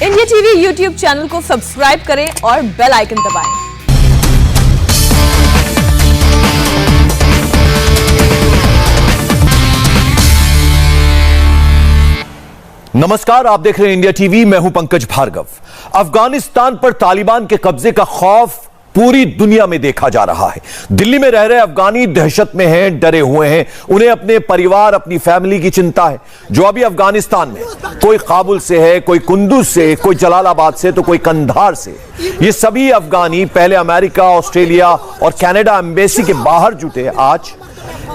India TV YouTube channel को subscribe करें और बेल आइकन दबाएं। नमस्कार, आप देख रहे हैं इंडिया टीवी। मैं हूं पंकज भार्गव। अफगानिस्तान पर तालिबान के कब्जे का खौफ पूरी दुनिया में देखा जा रहा है। दिल्ली में रह रहे अफगानी दहशत में हैं, डरे हुए हैं। उन्हें अपने परिवार, अपनी फैमिली की चिंता है। जो अभी अफगानिस्तान में, कोई काबुल से है, कोई कुंदुज से, कोई जलालाबाद से, तो कोई कंधार से। ये सभी अफगानी पहले अमेरिका, ऑस्ट्रेलिया और कनाडा एम्बेसी के बाहर जुटे। आज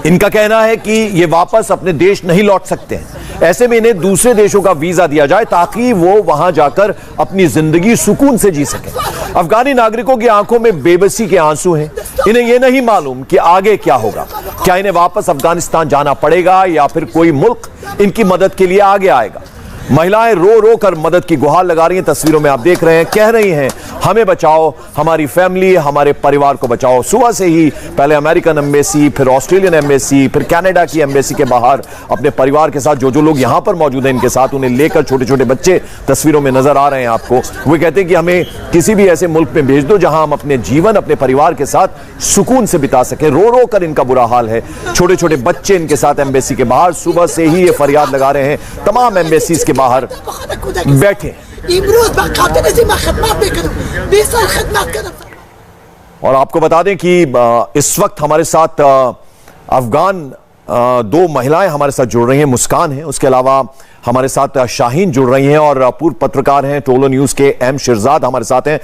इनका कहना है कि ये वापस अपने देश नहीं लौट सकते हैं। ऐसे में इन्हें दूसरे देशों का वीजा दिया जाए ताकि वो वहां जाकर अपनी जिंदगी सुकून से जी सके। अफगानी नागरिकों की आंखों में बेबसी के आंसू हैं। इन्हें यह नहीं मालूम कि आगे क्या होगा। क्या इन्हें वापस अफगानिस्तान जाना पड़ेगा या फिर कोई मुल्क इनकी मदद के लिए आगे आएगा। महिलाएं रो रो कर मदद की गुहार लगा रही हैं। तस्वीरों में आप देख रहे हैं, कह रही हैं हमें बचाओ, हमारी फैमिली, हमारे परिवार को बचाओ। सुबह से ही पहले अमेरिकन एम्बेसी, फिर ऑस्ट्रेलियन एम्बेसी, फिर कनाडा की एम्बेसी के बाहर अपने परिवार के साथ जो लोग यहां पर मौजूद हैं, इनके साथ उन्हें लेकर छोटे छोटे बच्चे तस्वीरों में नजर आ रहे हैं आपको। वो कहते हैं कि हमें किसी भी ऐसे मुल्क में भेज दो जहां हम अपने जीवन, अपने परिवार के साथ सुकून से बिता सके। रो रो कर इनका बुरा हाल है। छोटे छोटे बच्चे इनके साथ एम्बेसी के बाहर सुबह से ही ये फरियाद लगा रहे हैं। तमाम एम्बेसीज के बाहर बैठे। और आपको बता दें कि इस वक्त हमारे साथ अफगान दो महिलाएं हमारे साथ जुड़ रही हैं। मुस्कान है, उसके अलावा हमारे साथ शाहीन जुड़ रही हैं और पूर्व पत्रकार हैं टोलो न्यूज के एम शिरजाद हमारे साथ हैं।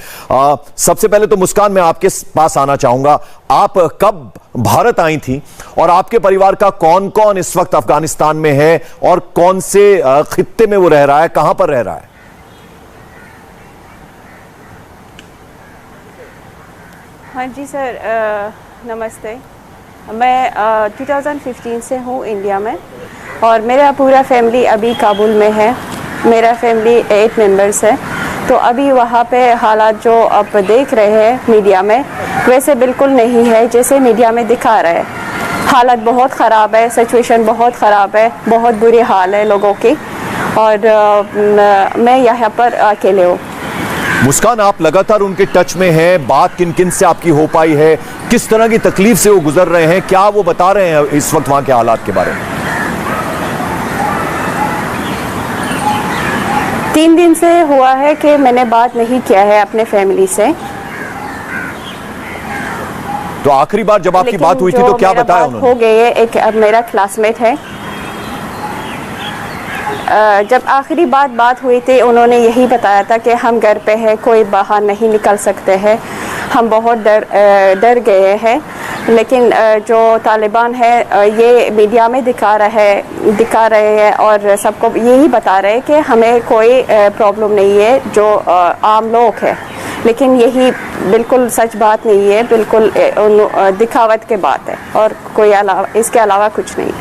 सबसे पहले तो मुस्कान, मैं आपके पास आना चाहूंगा। आप कब भारत आई थी और आपके परिवार का कौन कौन इस वक्त अफगानिस्तान में है और कौन से खित्ते में वो रह रहा है, कहां पर रह रहा है? हाँ जी सर, नमस्ते। मैं 2015 से हूँ इंडिया में और मेरा पूरा फैमिली अभी काबुल में है। मेरा फैमिली 8 मेंबर्स है। तो अभी वहाँ पे हालात जो आप देख रहे हैं मीडिया में, वैसे बिल्कुल नहीं है जैसे मीडिया में दिखा रहे हैं। हालत बहुत ख़राब है, सिचुएशन बहुत ख़राब है, बहुत बुरी हाल है लोगों की। और मैं यहाँ पर अकेले हूँ। मुस्कान, आप लगातार उनके टच में हैं। बात किन किन से आपकी हो पाई है? किस तरह की तकलीफ से वो गुजर रहे हैं? क्या वो बता रहे हैं इस वक्त वहां के हालात के बारे में? 3 दिन से हुआ है कि मैंने बात नहीं किया है अपने फैमिली से। तो आखिरी बार जब आपकी बात हुई थी तो क्या बताया उन्होंने? हो गई है, एक मेरा क्लासमेट है। जब आखिरी बात हुई थी, उन्होंने यही बताया था कि हम घर पे हैं, कोई बाहर नहीं निकल सकते हैं। हम बहुत डर गए हैं। लेकिन जो तालिबान है ये मीडिया में दिखा रहे हैं और सबको यही बता रहे हैं कि हमें कोई प्रॉब्लम नहीं है, जो आम लोग हैं। लेकिन यही बिल्कुल सच बात नहीं है, बिल्कुल दिखावट की बात है और कोई इसके अलावा कुछ नहीं।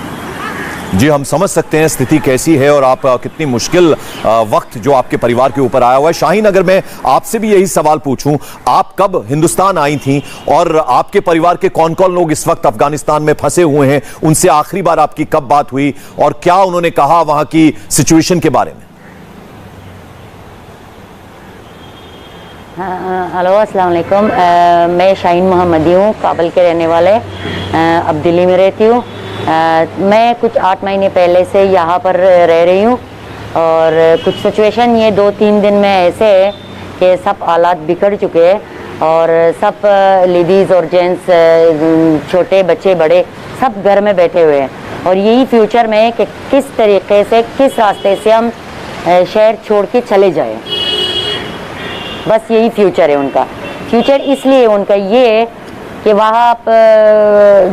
जी, हम समझ सकते हैं स्थिति कैसी है और आप कितनी मुश्किल वक्त जो आपके परिवार के ऊपर आया हुआ है। शाहीन, अगर मैं आपसे भी यही सवाल पूछूं, आप कब हिंदुस्तान आई थी और आपके परिवार के कौन कौन लोग इस वक्त अफगानिस्तान में फंसे हुए हैं? उनसे आखिरी बार आपकी कब बात हुई और क्या उन्होंने कहा वहां की सिचुएशन के बारे में? हेलो, अस्सलाम वालेकुम। मैं शाहीन मोहम्मदी हूँ, काबुल के रहने वाले। अब दिल्ली में रहती हूँ। मैं कुछ 8 महीने पहले से यहाँ पर रह रही हूँ और कुछ सिचुएशन ये 2-3 दिन में ऐसे है कि सब हालात बिगड़ चुके हैं और सब लेडीज़ और जेंट्स, छोटे बच्चे बड़े, सब घर में बैठे हुए हैं। और यही फ्यूचर में है कि किस तरीके से, किस रास्ते से हम शहर छोड़ के चले जाएं। बस यही फ्यूचर है उनका। फ्यूचर इसलिए उनका ये है कि वहाँ आप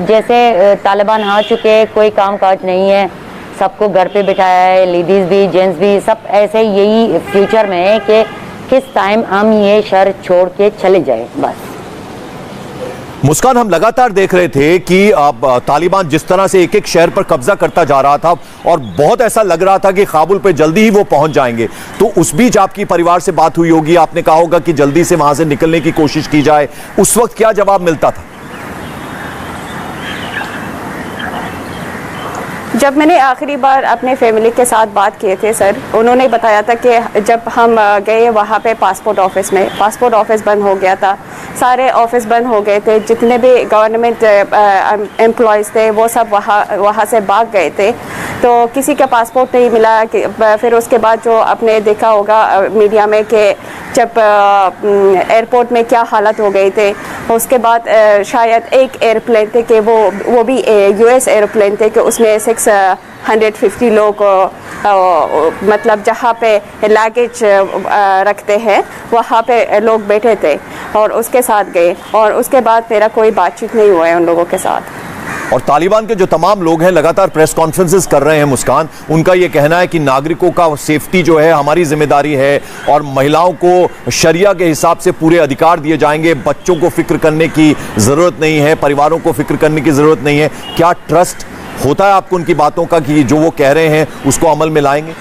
जैसे तालिबान आ चुके हैं, कोई काम काज नहीं है, सबको घर पे बिठाया है, लेडीज़ भी जेंट्स भी, सब ऐसे यही फ्यूचर में है कि किस टाइम हम ये शहर छोड़ के चले जाए बस। मुस्कान, हम लगातार देख रहे थे कि अब तालिबान जिस तरह से एक एक शहर पर कब्जा करता जा रहा था और बहुत ऐसा लग रहा था कि काबुल पे जल्दी ही वो पहुंच जाएंगे। तो उस बीच आपकी परिवार से बात हुई होगी, आपने कहा होगा कि जल्दी से वहां से निकलने की कोशिश की जाए। उस वक्त क्या जवाब मिलता था? जब मैंने आखिरी बार अपने फैमिली के साथ बात किए थे सर, उन्होंने बताया था कि जब हम गए वहाँ पे पासपोर्ट ऑफिस बंद हो गया था, सारे ऑफिस बंद हो गए थे, जितने भी गवर्नमेंट एम्प्लॉयज़ थे वो सब वहाँ से भाग गए थे, तो किसी का पासपोर्ट नहीं मिला। कि फिर उसके बाद जो आपने देखा होगा मीडिया में कि जब एयरपोर्ट में क्या हालत हो गई थे, उसके बाद शायद एक एयरप्लेन थे कि वो भी US एयरप्लेन थे कि उसमें 650 लोग मतलब जहाँ पे लगेज रखते हैं वहाँ पे लोग बैठे थे और उसके साथ गए, और उसके बाद मेरा कोई बातचीत नहीं हुआ है उन लोगों के साथ। और तालिबान के जो तमाम लोग हैं लगातार प्रेस कॉन्फ्रेंसेस कर रहे हैं मुस्कान, उनका यह कहना है कि नागरिकों का सेफ्टी जो है हमारी जिम्मेदारी है और महिलाओं को शरिया के हिसाब से पूरे अधिकार दिए जाएंगे, बच्चों को फिक्र करने की जरूरत नहीं है, परिवारों को फिक्र करने की जरूरत नहीं है। क्या ट्रस्ट होता है आपको उनकी बातों का कि जो वो कह रहे हैं उसको अमल में लाएंगे?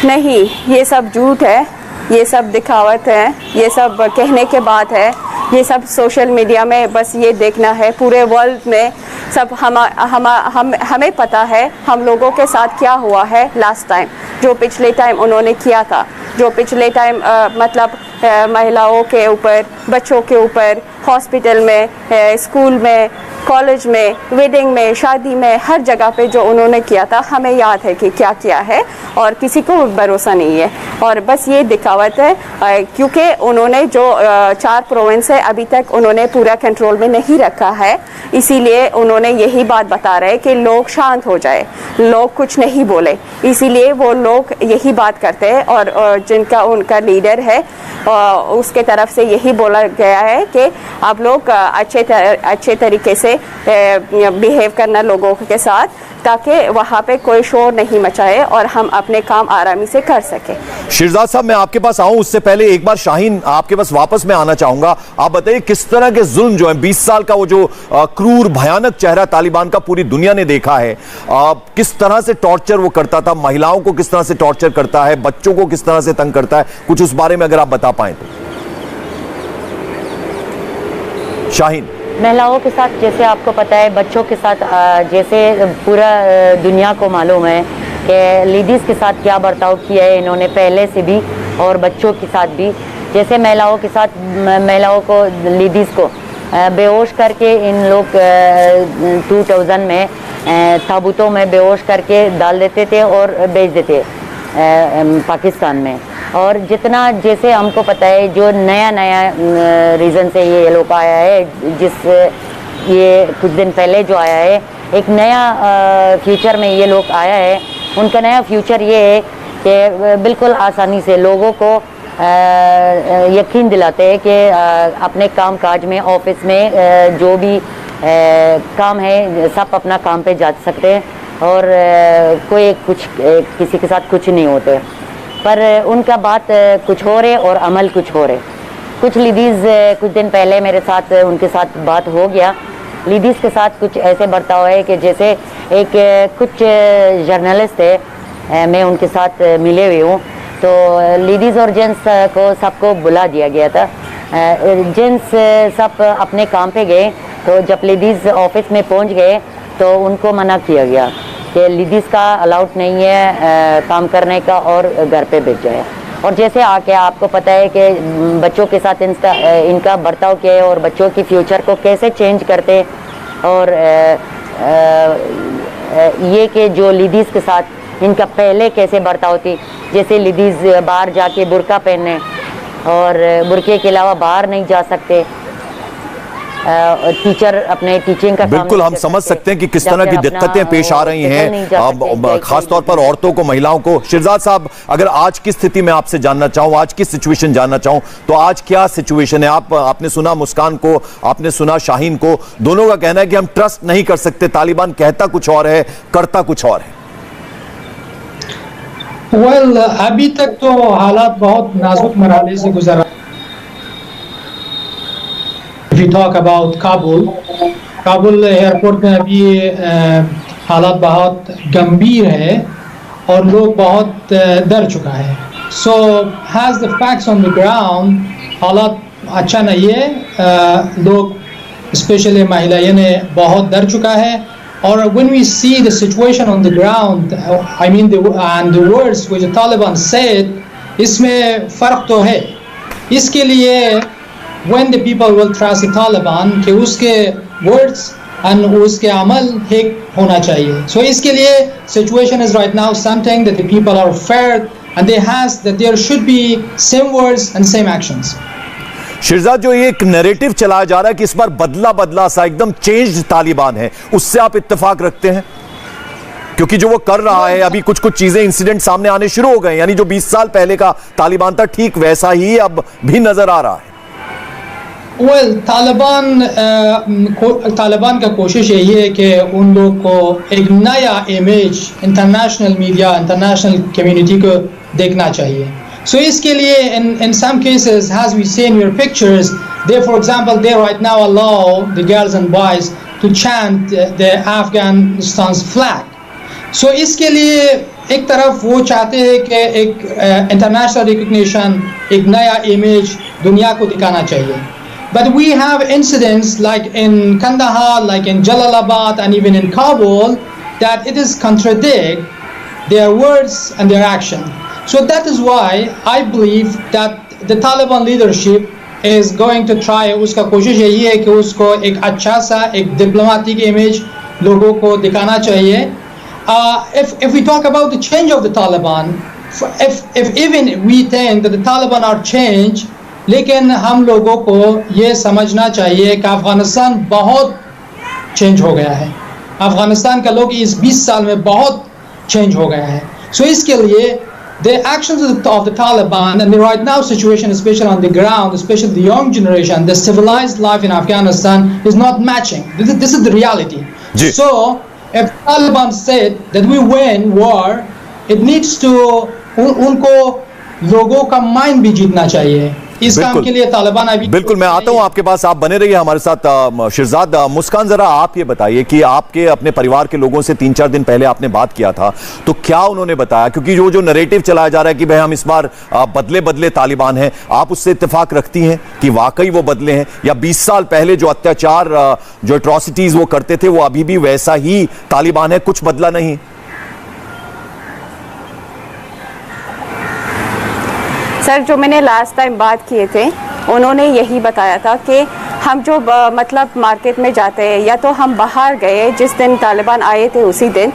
नहीं, ये सब झूठ है, ये सब दिखावट है, ये सब कहने के बात है, ये सब सोशल मीडिया में बस ये देखना है। पूरे वर्ल्ड में सब हमें पता है हम लोगों के साथ क्या हुआ है लास्ट टाइम, जो पिछले टाइम उन्होंने किया था, जो पिछले टाइम मतलब महिलाओं के ऊपर, बच्चों के ऊपर, हॉस्पिटल में, स्कूल में, कॉलेज में, वेडिंग में, शादी में, हर जगह पे जो उन्होंने किया था हमें याद है कि क्या किया है, और किसी को भरोसा नहीं है और बस ये दिखावट है। क्योंकि उन्होंने जो 4 प्रोविंस है अभी तक उन्होंने पूरा कंट्रोल में नहीं रखा है, इसीलिए उन्होंने यही बात बता रहे कि लोग शांत हो जाए, लोग कुछ नहीं बोले, इसीलिए वो लोग यही बात करते हैं। और जिनका उनका लीडर है उसके तरफ से यही बोला गया है कि आप लोग अच्छे तरीके से बिहेव करना लोगों के साथ, ताकि वहाँ पे कोई शोर नहीं मचाए और हम अपने काम आरामी से कर सके। शिरजाद साहब, मैं आपके पास आऊं उससे पहले एक बार शाहीन आपके पास वापस मैं आना चाहूंगा। आप बताइए किस तरह के जुल्म जो है 20 साल का वो जो क्रूर भयानक चेहरा तालिबान का पूरी दुनिया ने देखा है, किस तरह से टॉर्चर वो करता था, महिलाओं को किस तरह से टॉर्चर करता है, बच्चों को किस तरह से तंग करता है, कुछ उस बारे में अगर आप बता पाएं तो। शाहीन, महिलाओं के साथ जैसे आपको पता है, बच्चों के साथ जैसे पूरा दुनिया को मालूम है कि लेडीज़ के साथ क्या बर्ताव किया है इन्होंने पहले से भी और बच्चों के साथ भी। जैसे महिलाओं के साथ, महिलाओं को, लेडीज़ को बेहोश करके इन लोग 2000 में ताबूतों में बेहोश करके डाल देते थे और बेच देते पाकिस्तान में। और जितना जैसे हमको पता है जो नया रीज़न से ये लोग आया है, जिस ये कुछ दिन पहले जो आया है, एक नया फ्यूचर में ये लोग आया है। उनका नया फ्यूचर ये है कि बिल्कुल आसानी से लोगों को यकीन दिलाते हैं कि अपने काम काज में, ऑफिस में जो भी काम है सब अपना काम पे जा सकते हैं और कोई कुछ किसी के साथ कुछ नहीं होते। पर उनका बात कुछ हो रहे और अमल कुछ हो रहे। कुछ लेडीज़ कुछ दिन पहले मेरे साथ उनके साथ बात हो गया। लेडीज़ के साथ कुछ ऐसे बर्ताव है कि जैसे एक कुछ जर्नलिस्ट थे, मैं उनके साथ मिले हुए हूँ, तो लेडीज़ और जेंट्स को सबको बुला दिया गया था। जेंट्स सब अपने काम पे गए, तो जब लेडीज़ ऑफिस में पहुँच गए तो उनको मना किया गया कि लेडीज़ का अलाउड नहीं है काम करने का और घर पे भेज जाए। और जैसे आके आपको पता है कि बच्चों के साथ इनका बर्ताव क्या है और बच्चों की फ्यूचर को कैसे चेंज करते, और ये कि जो लेडीज़ के साथ इनका पहले कैसे बर्ताव थी, जैसे लेडीज़ बाहर जाके बुर्का पहनने और बुर्के के अलावा बाहर नहीं जा सकते, टीचर अपने टीचिंग का बिल्कुल हम समझ सकते हैं कि किस तरह की दिक्कतें पेश आ रही हैं, खासतौर पर औरतों को, महिलाओं को। शिरजाद साहब, अगर आज की स्थिति में आपसे जानना चाहूं, आज की सिचुएशन जानना चाहूं, तो आज क्या सिचुएशन है? आपने सुना मुस्कान को, आपने सुना शाहीन को, दोनों का कहना है कि हम ट्रस्ट नहीं कर सकते, तालिबान कहता कुछ और है, करता कुछ और है। अभी तक तो हालात बहुत नाजुक मरहले से गुजर रहा है। If we talk about Kabul airport में अभी हालात बहुत गंभीर है और लोग बहुत डर चुका है। So has the facts on the ground, हालात अच्छा नहीं है। लोग स्पेशली महिलाएं ने बहुत डर चुका है और when we see the situation on the ground, I mean the words which the Taliban said, इसमें फ़र्क तो है. इसके लिए when the people will trust the Taliban कि उसके words and उसके अमल एक होना चाहिए. So इसके लिए situation is right now something that the people are afraid and they has that there should be same words and same actions. शिरजाद, जो एक नैरेटिव चलाया जा रहा है कि इस बार बदला बदला सा एकदम चेंज्ड तालिबान है, उससे आप इत्तेफाक रखते हैं? क्योंकि जो वो कर रहा है अभी कुछ कुछ चीजें इंसिडेंट सामने आने शुरू हो गए, यानी जो 20 साल पहले का तालिबान था ठीक वैसा ही अब भी नजर आ रहा है. Well, तालिबान का कोशिश यही है कि उन लोग को एक नया image international media, international community को देखना चाहिए. So इसके लिए in some cases, as we see in your pictures, they, for example, they right now allow the girls and boys to chant the Afghanistan's flag. So इसके लिए एक तरफ वो चाहते हैं कि एक international recognition, एक नया image दुनिया को दिखाना चाहिए. But we have incidents like in Kandahar, like in Jalalabad, and even in Kabul, that it is contradict their words and their action. So that is why I believe that the Taliban leadership is going to try. उसका कोशिश यही है कि उसको एक अच्छा सा एक diplomatic image लोगों को दिखाना चाहिए. If we talk about the change of the Taliban, if even we think that the Taliban are changed, लेकिन हम लोगों को ये समझना चाहिए कि अफगानिस्तान बहुत चेंज हो गया है. अफगानिस्तान का लोग इस 20 साल में बहुत चेंज हो गया है. So इसके लिए the actions of the Taliban and the right now situation, especially on the ground, especially the young generation, the civilized life in Afghanistan is not matching. This is the reality. So if Taliban said that we win war, it needs to उनको लोगों का mind भी जीतना चाहिए. इस काम के लिए तालिबान अभी बिल्कुल. मैं आता हूं आपके पास, आप बने रहिए हमारे साथ. शिरजाद, मुस्कान, जरा आप ये बताइए कि आपके अपने परिवार के लोगों से 3-4 दिन पहले आपने बात किया था, तो क्या उन्होंने बताया? क्योंकि जो नैरेटिव चलाया जा रहा है कि भाई हम इस बार बदले बदले तालिबान हैं, आप उससे इत्तेफाक रखती हैं कि वाकई वो बदले हैं, या 20 साल पहले जो अत्याचार, जो एट्रॉसिटीज वो करते थे वो अभी भी वैसा ही तालिबान है, कुछ बदला नहीं? सर, जो मैंने लास्ट टाइम बात किए थे उन्होंने यही बताया था कि हम जो मतलब मार्केट में जाते हैं या तो हम बाहर गए, जिस दिन तालिबान आए थे उसी दिन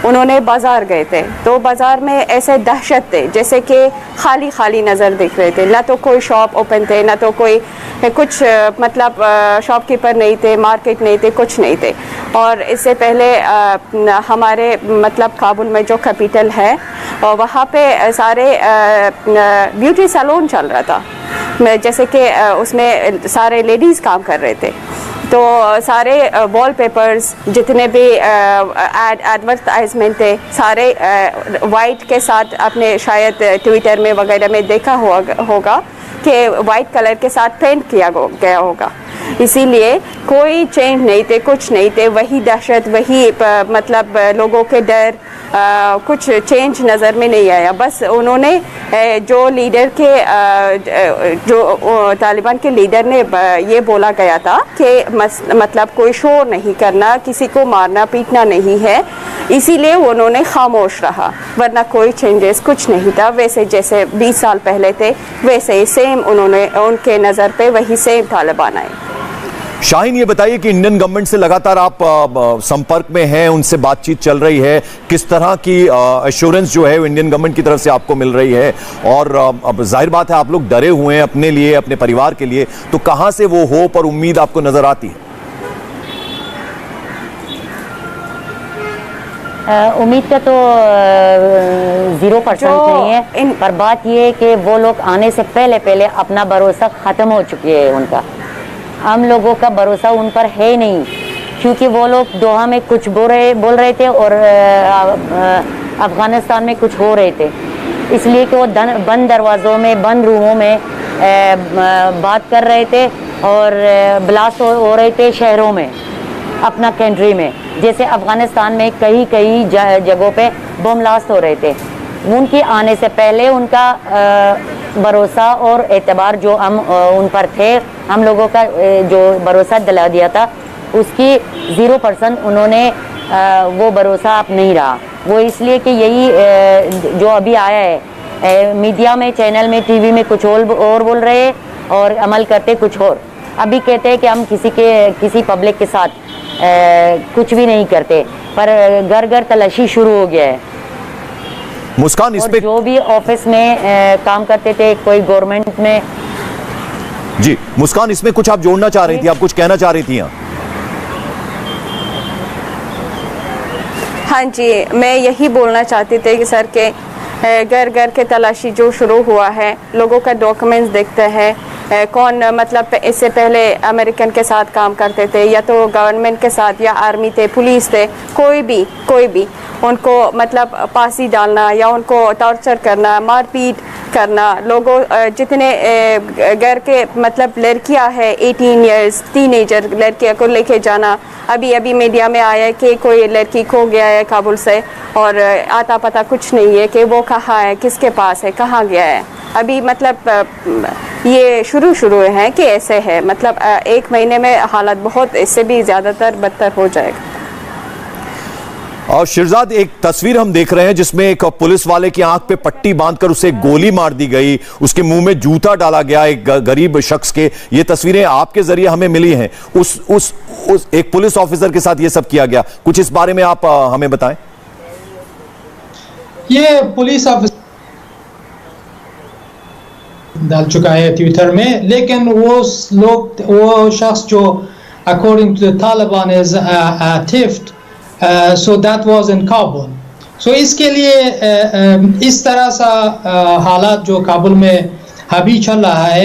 उन्होंने बाज़ार गए थे, तो बाज़ार में ऐसे दहशत थे जैसे कि खाली खाली नज़र दिख रहे थे. ना तो कोई शॉप ओपन थे, ना तो कोई कुछ मतलब शॉपकीपर नहीं थे, मार्केट नहीं थे, कुछ नहीं थे. और इससे पहले हमारे मतलब काबुल में जो कैपिटल है और वहाँ पे सारे ब्यूटी सैलून चल रहा था, जैसे कि उसमें सारे लेडीज़ काम कर रहे थे. तो सारे वॉलपेपर्स जितने भी एडवर्टाइजमेंट थे सारे वाइट के साथ, आपने शायद ट्विटर में वगैरह में देखा होगा कि वाइट कलर के साथ पेंट किया गया होगा. इसीलिए कोई चेंज नहीं थे, कुछ नहीं थे, वही दहशत, वही मतलब लोगों के डर, कुछ चेंज नज़र में नहीं आया. बस उन्होंने जो लीडर के जो तालिबान के लीडर ने ये बोला गया था कि मतलब कोई शोर नहीं करना, किसी को मारना पीटना नहीं है, इसीलिए उन्होंने खामोश रहा, वरना कोई चेंजेस कुछ नहीं था. वैसे जैसे 20 साल पहले थे वैसे ही सेम उन्होंने, उनके नज़र पे वही सेम तालिबान आए. शाहीन, ये बताइए कि इंडियन गवर्नमेंट से लगातार आप संपर्क में हैं, उनसे बातचीत चल रही है, किस तरह की एश्योरेंस जो है वो इंडियन गवर्नमेंट की तरफ से आपको मिल रही है? और अब जाहिर बात है आप लोग डरे हुए हैं अपने लिए, अपने परिवार के लिए, तो कहां से वो होप और उम्मीद आपको नजर आती है? उम्मीद का तो 0% नहीं है, पर बात ये है कि वो लोग आने से पहले अपना भरोसा ख़त्म हो चुकी है उनका. हम लोगों का भरोसा उन पर है नहीं, क्योंकि वो लोग दोहा में कुछ बोल रहे थे और अफ़गानिस्तान में कुछ हो रहे थे. इसलिए कि वो बंद दरवाज़ों में, बंद रूमों में बात कर रहे थे और ब्लास्ट हो रहे थे शहरों में, अपना कंट्री में. जैसे अफ़गानिस्तान में कई जगहों पे बम ब्लास्ट हो रहे थे. उनके आने से पहले उनका भरोसा और एतबार जो हम उन पर थे, हम लोगों का जो भरोसा दिला दिया था, उसकी 0% उन्होंने वो भरोसा अब नहीं रहा। वो इसलिए कि यही जो अभी आया है मीडिया में, चैनल में, टीवी में कुछ और बोल रहे हैं और अमल करते कुछ और। अभी कहते हैं कि हम किसी पब्लिक के साथ कुछ भी नहीं करते, पर घर घर तलाशी शुरू हो गया है। मुस्कान, इस पे जो भी ऑफिस में काम करते थे, कोई गवर्नमेंट में। जी मुस्कान, इसमें कुछ आप जोड़ना चाह रही थी, आप कुछ कहना चाह रही थी? हाँ जी, मैं यही बोलना चाहती थी कि सर के घर घर के तलाशी जो शुरू हुआ है, लोगों का डॉक्यूमेंट्स देखते हैं, कौन मतलब इससे पहले अमेरिकन के साथ काम करते थे या तो गवर्नमेंट के साथ या आर्मी थे, पुलिस थे, कोई भी उनको मतलब फांसी डालना या उनको टॉर्चर करना, मारपीट करना, लोगों जितने घर के मतलब लड़कियां हैं 18 इयर्स टीनेजर लड़कियों को लेके जाना। अभी मीडिया में आया है कि कोई लड़की खो गया है काबुल से और आता पता कुछ नहीं है कि वो कहाँ है, किसके पास है, कहाँ गया है। अभी मतलब ये शुरू है कि ऐसे है, मतलब 1 महीने में हालत बहुत इससे भी ज़्यादातर बदतर हो जाएगा। और शिरजाद, एक तस्वीर हम देख रहे हैं जिसमें एक पुलिस वाले की आंख पे पट्टी बांधकर उसे गोली मार दी गई, उसके मुंह में जूता डाला गया एक गरीब शख्स के। ये तस्वीरें आपके जरिए हमें मिली हैं। उस एक पुलिस ऑफिसर के साथ ये सब किया गया, कुछ इस बारे में आप हमें बताएं। ये पुलिस ऑफिसर डाल चुका है ट्विटर में, लेकिन वो शख्स जो according to the Taliban is theft, so that was in Kabul. So इसके लिए इस तरह सा हालात जो काबुल में अभी चल रहा है,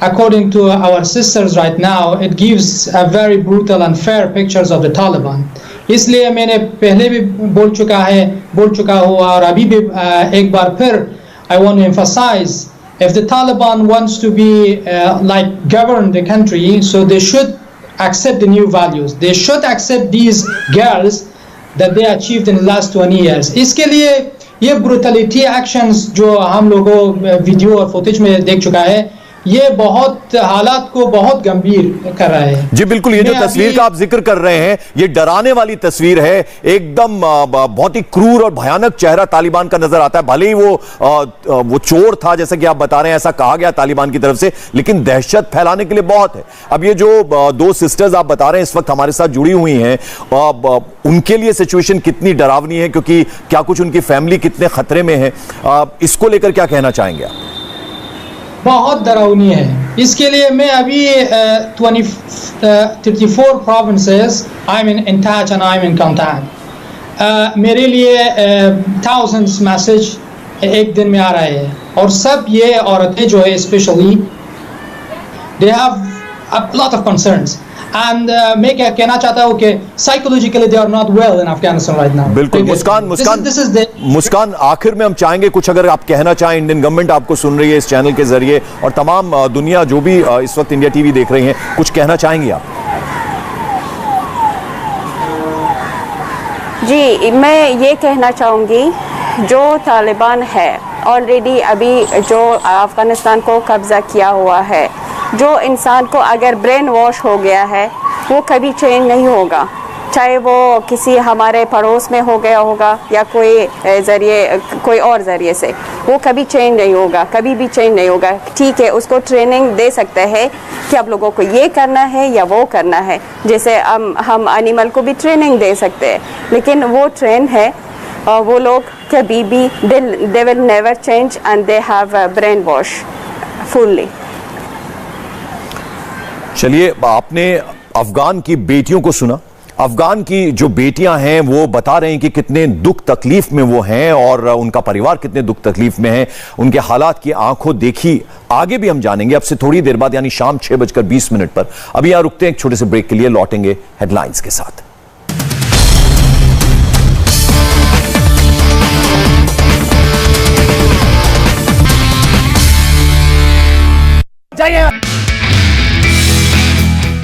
according to our sisters right now, it gives a very brutal and fair pictures of the Taliban. इसलिए मैंने पहले भी बोल चुका हूँ और अभी भी एक बार फिर I want to emphasize, if the Taliban wants to be like govern the country, so they should accept the new values. They should accept these girls that they achieved in the last 20 years. इसके लिए ये brutality actions जो हम लोगों video और footage में देख चुका है, ये बहुत हालात को बहुत गंभीर कर रहा है। जी बिल्कुल, ये जो तस्वीर का आप जिक्र कर रहे हैं, ये डराने वाली तस्वीर है। एकदम बहुत ही क्रूर और भयानक चेहरा तालिबान का नजर आता है। भले ही वो चोर था, जैसा कि आप बता रहे हैं, ऐसा कहा गया तालिबान की तरफ से, लेकिन दहशत फैलाने के लिए बहुत है। अब ये जो 2 सिस्टर्स आप बता रहे हैं इस वक्त हमारे साथ जुड़ी हुई हैं, उनके लिए सिचुएशन कितनी डरावनी है, क्योंकि क्या कुछ उनकी फैमिली कितने खतरे में है, इसको लेकर क्या कहना चाहेंगे आप? बहुत डरावनी है। इसके लिए मैं अभी 34 provinces I'm in touch and I'm in contact. मेरे लिए thousands मैसेज एक दिन में आ रहे हैं और सब ये औरतें जो है specially they have a lot of concerns. And मैं क्या कहना चाहता हूँ कि psychologically they are not well in Afghanistan right now. बिल्कुल मुस्कान, आखिर में हम चाहेंगे कुछ अगर आप कहना चाहें, इंडियन गवर्नमेंट आपको सुन रही है इस चैनल के जरिए और तमाम दुनिया जो भी इस वक्त इंडिया टीवी देख रही है, कुछ कहना चाहेंगी आप? जी, मैं ये कहना चाहूँगी, जो तालिबान है ऑलरेडी अभी जो अफ़गानिस्तान को कब्ज़ा किया हुआ है, जो इंसान को अगर ब्रेन वॉश हो गया है वो कभी चेंज नहीं होगा, चाहे वो किसी हमारे पड़ोस में हो गया होगा या कोई और ज़रिए से, वो कभी चेंज नहीं होगा, कभी भी चेंज नहीं होगा। ठीक है, उसको ट्रेनिंग दे सकते हैं कि आप लोगों को ये करना है या वो करना है, जैसे हम एनिमल को भी ट्रेनिंग दे सकते हैं, लेकिन वो ट्रेन है और वो लोग कभी भी they will never change and they have a brain wash fully. चलिए, आपने अफगान की बेटियों को सुना। अफगान की जो बेटियां हैं वो बता रहे हैं कि कितने दुख तकलीफ में वो हैं और उनका परिवार कितने दुख तकलीफ में है, उनके हालात की आंखों देखी आगे भी हम जानेंगे अब से थोड़ी देर बाद, यानी शाम 6:20 पर। अभी यहां रुकते हैं एक छोटे से ब्रेक के लिए, लौटेंगे हेडलाइंस के साथ।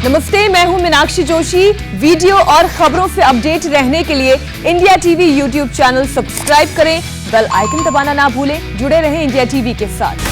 नमस्ते, मैं हूं मीनाक्षी जोशी। वीडियो और खबरों से अपडेट रहने के लिए India TV YouTube channel subscribe करें, बेल आइकन दबाना ना भूलें। जुड़े रहें इंडिया टीवी के साथ।